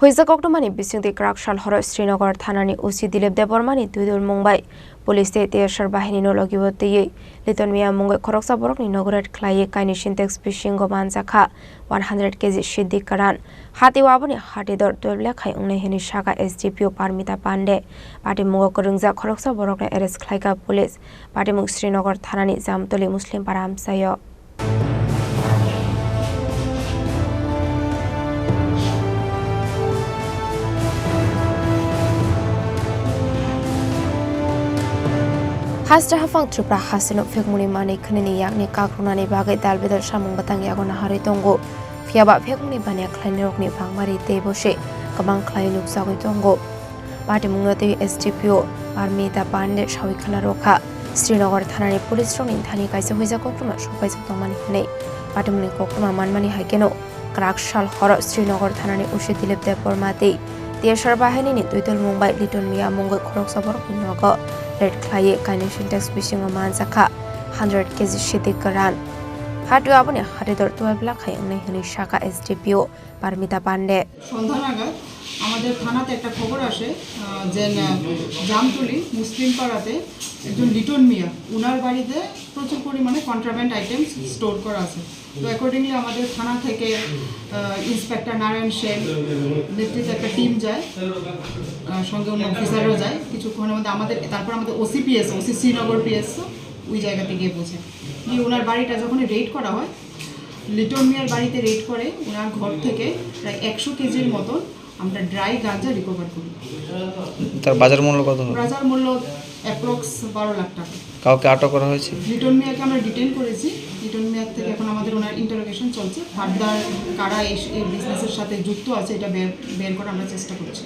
Huizak Oktomani Bisingdi Krakshal Horo Srinagar Thanani Usi Dilip Debormani Tudul Mungwi Police Theatre Bahini no Logiwote Liton Mungwi Khoroksa Borokni Nogo Khlaiwi Kaini Syntax Fishing go Manjakha 100 kg Siddi Kwran Hati Waboni Hati Dor 12 Lakhai Ungne Hini Shaka SDPO Parmita Pande Party Mungo Khorangja Khoroksa Borokni arrest Khlaiga Police Party Mung Srinagar Thanani Jamtoli Muslim Param Sayo Hasra hafang Tripura hasino fekmuni mani khnini yakni kakrunani bagai dalbedar samung batang yagona hari tongo fiaba fekmuni bania khlaini rokni bangmari tebose kabang khlai nuksagoi tongo party mungnate SDPO Parmita Pande shawi khana rokha Srinagar thanani police rongni thani kaisa hoija kokruma sopai joktomani hne party muni kokruma manmani haikeno Krakshal Horo Srinagar thanani ushi Dilip Debormate Tiashar bahini ni Tuitul Mumbai Liton Mungwi Khoroksa Borokni Nogo Khlaiwi Kaini Syntax Fishing go Manjakha 100 kg Siddi Kwran Hati Waboni Hati Dor 12 Lakhai Ungne Hini Shaka SDPO Parmita Pande সন্ধ্যা নাগাদ আমাদের থানাতে একটা খবর আসে যে জামতলি মুসলিম পাড়াতে একজন লিটন মিয়া উনার বাড়িতে প্রচুর পরিমাণে কন্ট্রাব্যান্ড আইটেমস স্টোর করা আছে তো অ্যাকর্ডিংলি আমাদের থানা থেকে ইন্সপেক্টর নারায়ণ সেন নেতৃত্বে একটা টিম যায় সঙ্গে অন্য অফিসারও যায় কিছুক্ষণের মধ্যে তারপর আমাদের ওসি শ্রীনগর পিএস ওই জায়গাতে গিয়ে পৌঁছে গিয়ে ওনার বাড়িটা যখন রেড করা হয় লিটন মিয়ার বাড়িতে রেড করে ওনার ঘর থেকে প্রায় 100 কেজির মতন আমরা ড্রাই গাঁজা রিকভার করি। তার বাজার মূল্য কত? বাজার মূল্য অ্যাপ্রক্স 12 লাখ টাকা। কাউকে আটক করা হয়েছে? লিটন মিয়াকে আমরা ডিটেইন করেছি। লিটন মিয়ার থেকে এখন আমাদের ওনার ইন্টারোগেশন চলছে। ফার্দার কারা এই বিজনেসের সাথে যুক্ত আছে এটা বের করার আমরা চেষ্টা করছি।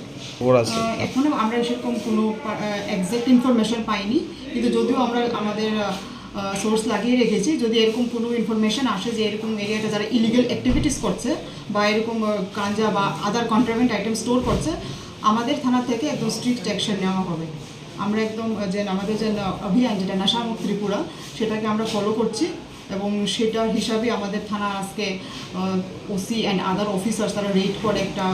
এখনো আমরা সেরকম কোনো এক্সাক্ট ইনফরমেশন পাইনি, কিন্তু যদিও আমরা আমাদের সোর্স লাগিয়ে রেখেছি, যদি এরকম কোনো ইনফরমেশন আসে যে এরকম এরিয়াটা যারা ইলিগাল অ্যাক্টিভিটিস করছে বা এরকম গাঁজা বা আদার কন্ট্রাব্যান্ড আইটেম স্টোর করছে, আমাদের থানা থেকে একদম স্ট্রিক্ট অ্যাকশন নেওয়া হবে। আমরা একদম যে আমাদের যে অভিযান যেটা নেশামুক্ত ত্রিপুরা সেটাকে আমরা ফলো করছি এবং সেটার হিসাবে আমাদের থানা আজকে ওসি অ্যান্ড আদার অফিসার্স তারা রেড করে একটা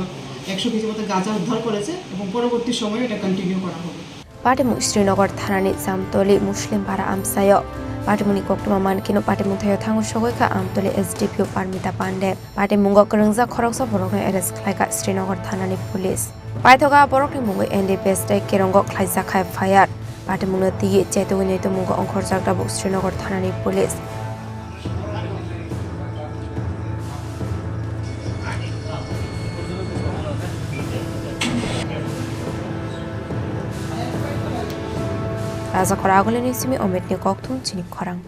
100 কেজি মতো গাঁজা উদ্ধার করেছে এবং পরবর্তী সময়ে এটা কন্টিনিউ করা হবে। Partimung Srinagar Thanani Jamtoli Muslim Para Amsayo Partimuni Koktuma Mankino Partimung Thayo Thangu Shogoika Amtoli SDPO Parmita Pande Partimung Khorangja Khoroksa Borokni arrest Khlaiga Srinagar Thanani Police Paithoga Borokni Mungwi NDPS Dai Kerongo Khlaijaka Fire Partimung Ti Chetogini to Mungo Onkhorjakda Srinagar Thanani Police Raza Khoragoleni Simi Ometni Koktum Chini Khorang